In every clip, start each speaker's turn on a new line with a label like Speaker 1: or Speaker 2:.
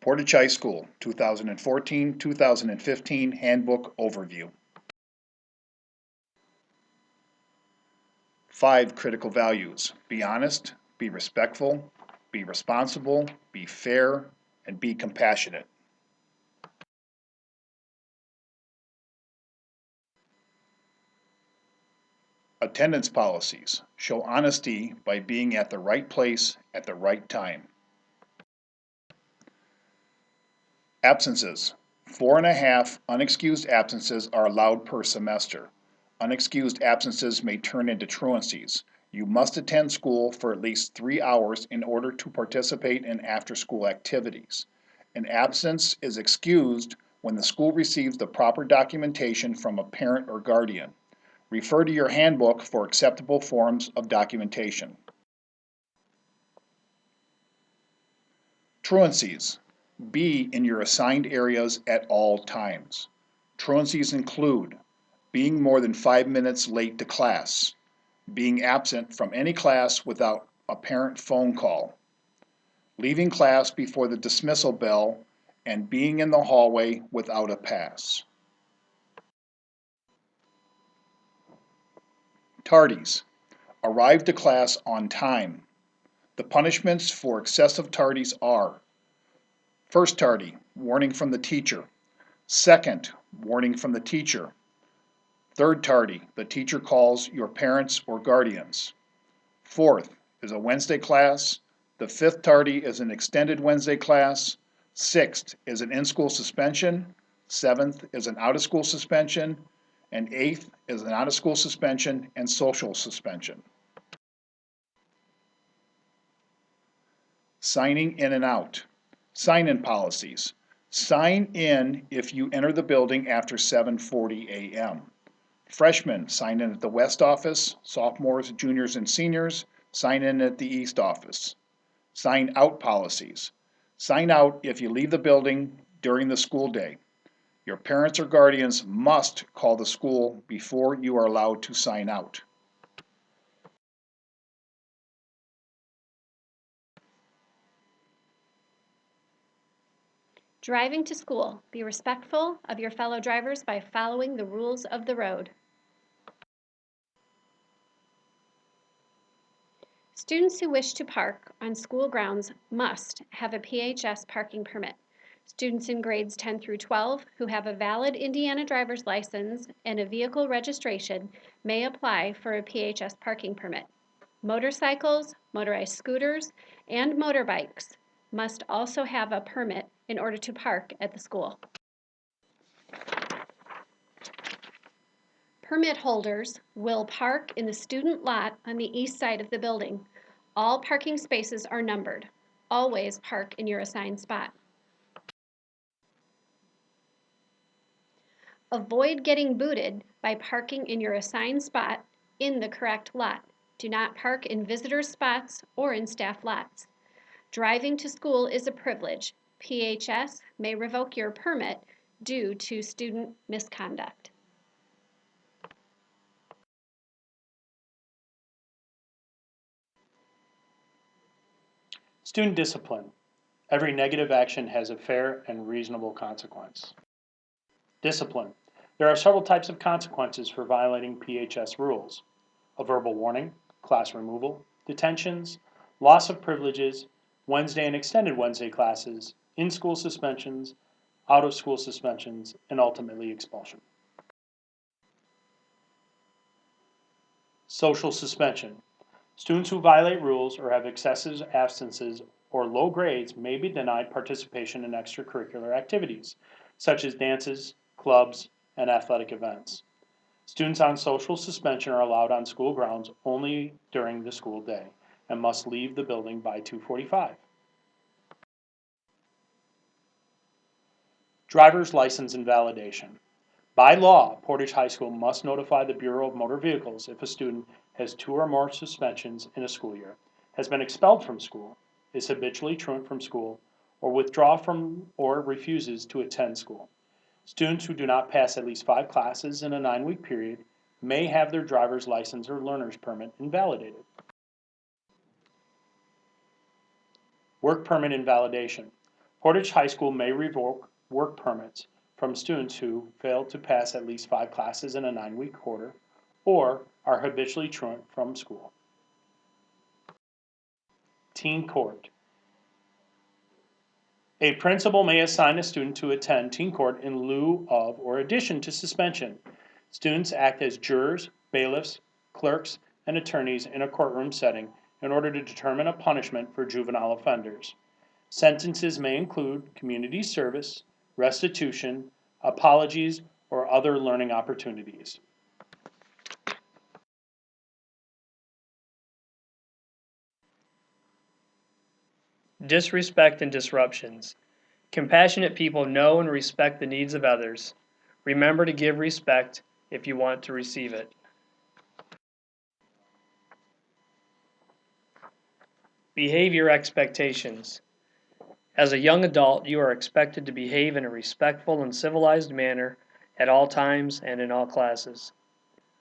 Speaker 1: Portage High School, 2014-2015 Handbook Overview. 5 critical values: be honest, be respectful, be responsible, be fair, and be compassionate. Attendance policies: show honesty by being at the right place at the right time. Absences: 4.5 unexcused absences are allowed per semester. Unexcused absences may turn into truancies. You must attend school for at least 3 hours in order to participate in after-school activities. An absence is excused when the school receives the proper documentation from a parent or guardian. Refer to your handbook for acceptable forms of documentation. Truancies: be in your assigned areas at all times. Truancies include being more than 5 minutes late to class, being absent from any class without a parent phone call, leaving class before the dismissal bell, and being in the hallway without a pass. Tardies: arrive to class on time. The punishments for excessive tardies are: first tardy, warning from the teacher. Second, warning from the teacher. Third tardy, the teacher calls your parents or guardians. Fourth is a Wednesday class. The fifth tardy is an extended Wednesday class. Sixth is an in-school suspension. Seventh is an out-of-school suspension. And eighth is an out-of-school suspension and social suspension. Signing in and out. Sign-in policies: sign in if you enter the building after 7:40 a.m. Freshmen sign in at the West office. Sophomores, juniors, and seniors sign in at the East office. Sign out policies: sign out if you leave the building during the school day. Your parents or guardians must call the school before you are allowed to sign out.
Speaker 2: Driving to school. Be respectful of your fellow drivers by following the rules of the road. Students who wish to park on school grounds must have a PHS parking permit. Students in grades 10 through 12 who have a valid Indiana driver's license and a vehicle registration may apply for a PHS parking permit. Motorcycles, motorized scooters, and motorbikes must also have a permit in order to park at the school. Permit holders will park in the student lot on the east side of the building. All parking spaces are numbered. Always park in your assigned spot. Avoid getting booted by parking in your assigned spot in the correct lot. Do not park in visitors' spots or in staff lots. Driving to school is a privilege. PHS may revoke your permit due to student misconduct.
Speaker 3: Student discipline. Every negative action has a fair and reasonable consequence. Discipline. There are several types of consequences for violating PHS rules: a verbal warning, class removal, detentions, loss of privileges, Wednesday and extended Wednesday classes, in-school suspensions, out-of-school suspensions, and ultimately expulsion. Social suspension. Students who violate rules or have excessive absences or low grades may be denied participation in extracurricular activities, such as dances, clubs, and athletic events. Students on social suspension are allowed on school grounds only during the school day and must leave the building by 2:45. Driver's license invalidation. By law, Portage High School must notify the Bureau of Motor Vehicles if a student has 2 or more suspensions in a school year, has been expelled from school, is habitually truant from school, or withdraws from or refuses to attend school. Students who do not pass at least 5 classes in a 9-week period may have their driver's license or learner's permit invalidated. Work permit invalidation. Portage High School may revoke work permits from students who failed to pass at least 5 classes in a 9-week quarter or are habitually truant from school. Teen court. A principal may assign a student to attend teen court in lieu of or addition to suspension. Students act as jurors, bailiffs, clerks, and attorneys in a courtroom setting in order to determine a punishment for juvenile offenders. Sentences may include community service, restitution, apologies, or other learning opportunities.
Speaker 4: Disrespect and disruptions. Compassionate people know and respect the needs of others. Remember to give respect if you want to receive it. Behavior expectations. As a young adult, you are expected to behave in a respectful and civilized manner at all times and in all classes.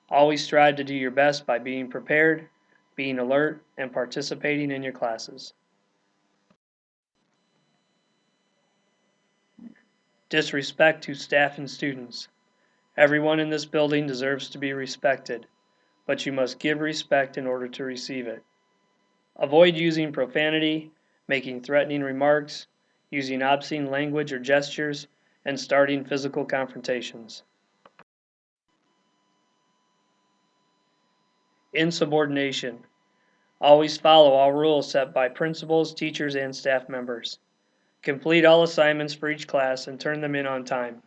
Speaker 4: Always strive to do your best by being prepared, being alert, and participating in your classes. Disrespect to staff and students. Everyone in this building deserves to be respected, but you must give respect in order to receive it. Avoid using profanity, making threatening remarks, using obscene language or gestures, and starting physical confrontations. Insubordination. Always follow all rules set by principals, teachers, and staff members. Complete all assignments for each class and turn them in on time.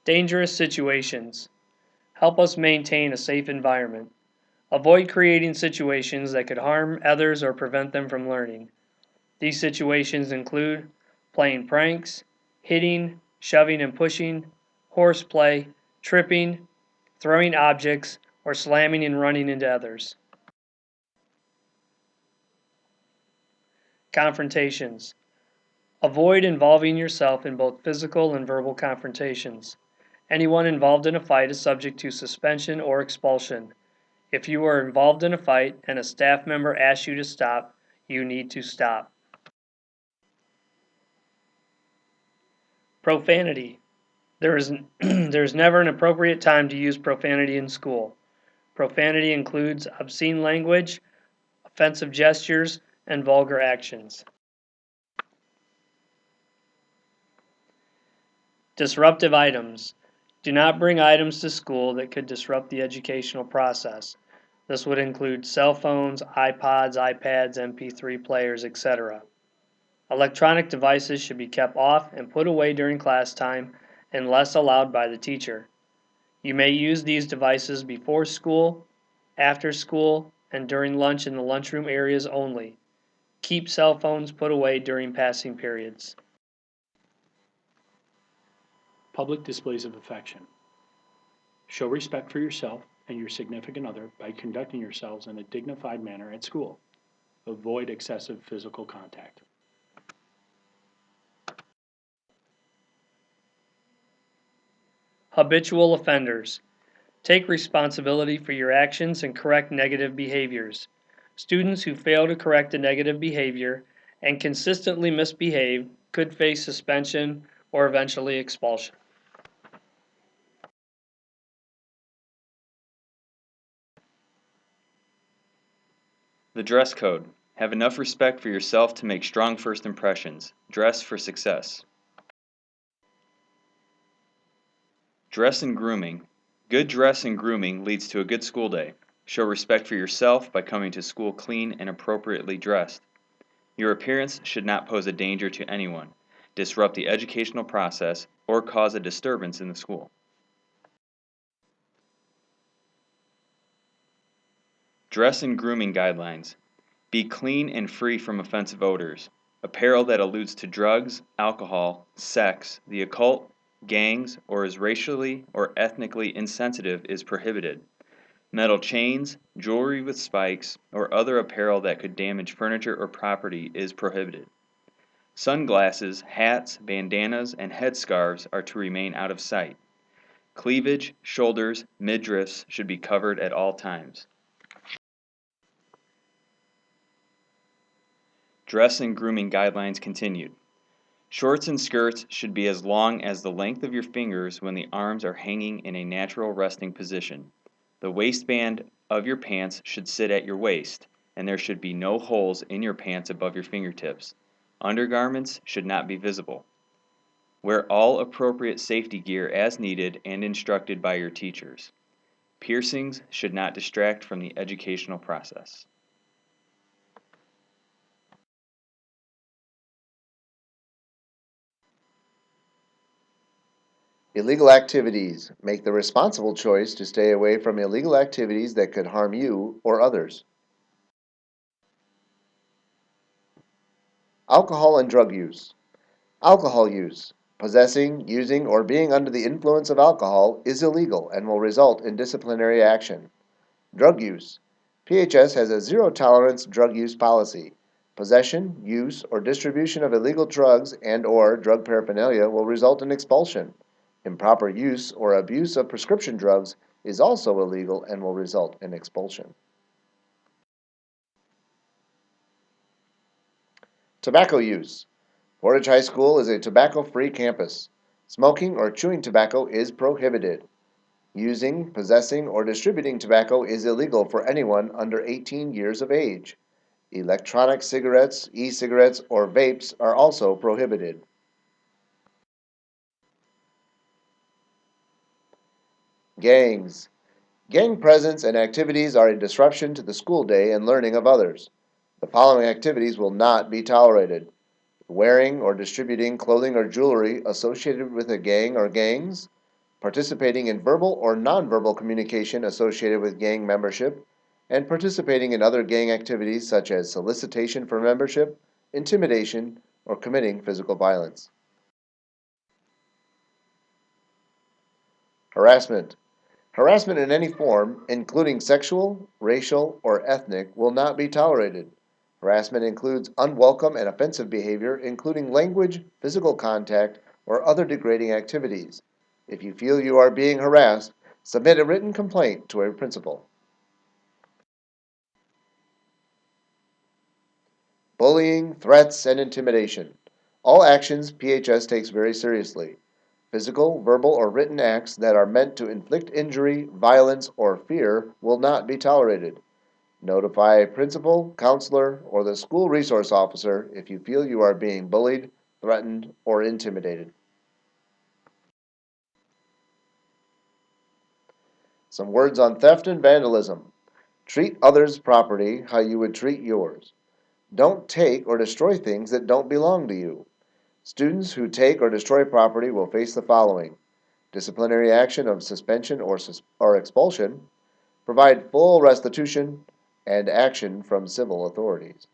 Speaker 4: Dangerous situations. Help us maintain a safe environment. Avoid creating situations that could harm others or prevent them from learning. These situations include playing pranks, hitting, shoving and pushing, horseplay, tripping, throwing objects, or slamming and running into others. Confrontations. Avoid involving yourself in both physical and verbal confrontations. Anyone involved in a fight is subject to suspension or expulsion. If you are involved in a fight and a staff member asks you to stop, you need to stop. Profanity. There is never an appropriate time to use profanity in school. Profanity includes obscene language, offensive gestures, and vulgar actions. Disruptive items. Do not bring items to school that could disrupt the educational process. This would include cell phones, iPods, iPads, MP3 players, etc. Electronic devices should be kept off and put away during class time unless allowed by the teacher. You may use these devices before school, after school, and during lunch in the lunchroom areas only. Keep cell phones put away during passing periods.
Speaker 3: Public displays of affection. Show respect for yourself and your significant other by conducting yourselves in a dignified manner at school. Avoid excessive physical contact.
Speaker 4: Habitual offenders. Take responsibility for your actions and correct negative behaviors. Students who fail to correct a negative behavior and consistently misbehave could face suspension or eventually expulsion.
Speaker 5: The dress code. Have enough respect for yourself to make strong first impressions. Dress for success. Dress and grooming. Good dress and grooming leads to a good school day. Show respect for yourself by coming to school clean and appropriately dressed. Your appearance should not pose a danger to anyone, disrupt the educational process, or cause a disturbance in the school. Dress and grooming guidelines. Be clean and free from offensive odors. Apparel that alludes to drugs, alcohol, sex, the occult, gangs, or is racially or ethnically insensitive is prohibited. Metal chains, jewelry with spikes, or other apparel that could damage furniture or property is prohibited. Sunglasses, hats, bandanas, and headscarves are to remain out of sight. Cleavage, shoulders, midriffs should be covered at all times. Dress and grooming guidelines continued. Shorts and skirts should be as long as the length of your fingers when the arms are hanging in a natural resting position. The waistband of your pants should sit at your waist, and there should be no holes in your pants above your fingertips. Undergarments should not be visible. Wear all appropriate safety gear as needed and instructed by your teachers. Piercings should not distract from the educational process.
Speaker 6: Illegal activities. Make the responsible choice to stay away from illegal activities that could harm you or others. Alcohol and drug use. Alcohol use. Possessing, using, or being under the influence of alcohol is illegal and will result in disciplinary action. Drug use. PHS has a zero-tolerance drug use policy. Possession, use, or distribution of illegal drugs and/or drug paraphernalia will result in expulsion. Improper use or abuse of prescription drugs is also illegal and will result in expulsion. Tobacco use. Portage High School is a tobacco-free campus. Smoking or chewing tobacco is prohibited. Using, possessing, or distributing tobacco is illegal for anyone under 18 years of age. Electronic cigarettes, e-cigarettes, or vapes are also prohibited. Gangs. Gang presence and activities are a disruption to the school day and learning of others. The following activities will not be tolerated: wearing or distributing clothing or jewelry associated with a gang or gangs, participating in verbal or nonverbal communication associated with gang membership, and participating in other gang activities such as solicitation for membership, intimidation, or committing physical violence. Harassment. Harassment in any form, including sexual, racial, or ethnic, will not be tolerated. Harassment includes unwelcome and offensive behavior, including language, physical contact, or other degrading activities. If you feel you are being harassed, submit a written complaint to a principal. Bullying, threats, and intimidation. All actions PHS takes very seriously. Physical, verbal, or written acts that are meant to inflict injury, violence, or fear will not be tolerated. Notify a principal, counselor, or the school resource officer if you feel you are being bullied, threatened, or intimidated. Some words on theft and vandalism. Treat others' property how you would treat yours. Don't take or destroy things that don't belong to you. Students who take or destroy property will face the following: disciplinary action of suspension or expulsion, provide full restitution, and action from civil authorities.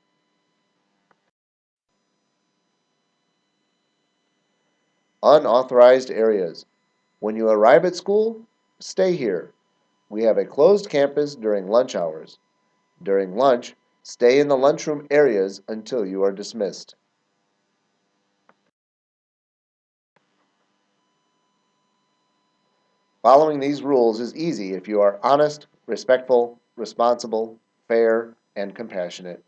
Speaker 6: Unauthorized areas. When you arrive at school, stay here. We have a closed campus during lunch hours. During lunch, stay in the lunchroom areas until you are dismissed. Following these rules is easy if you are honest, respectful, responsible, fair, and compassionate.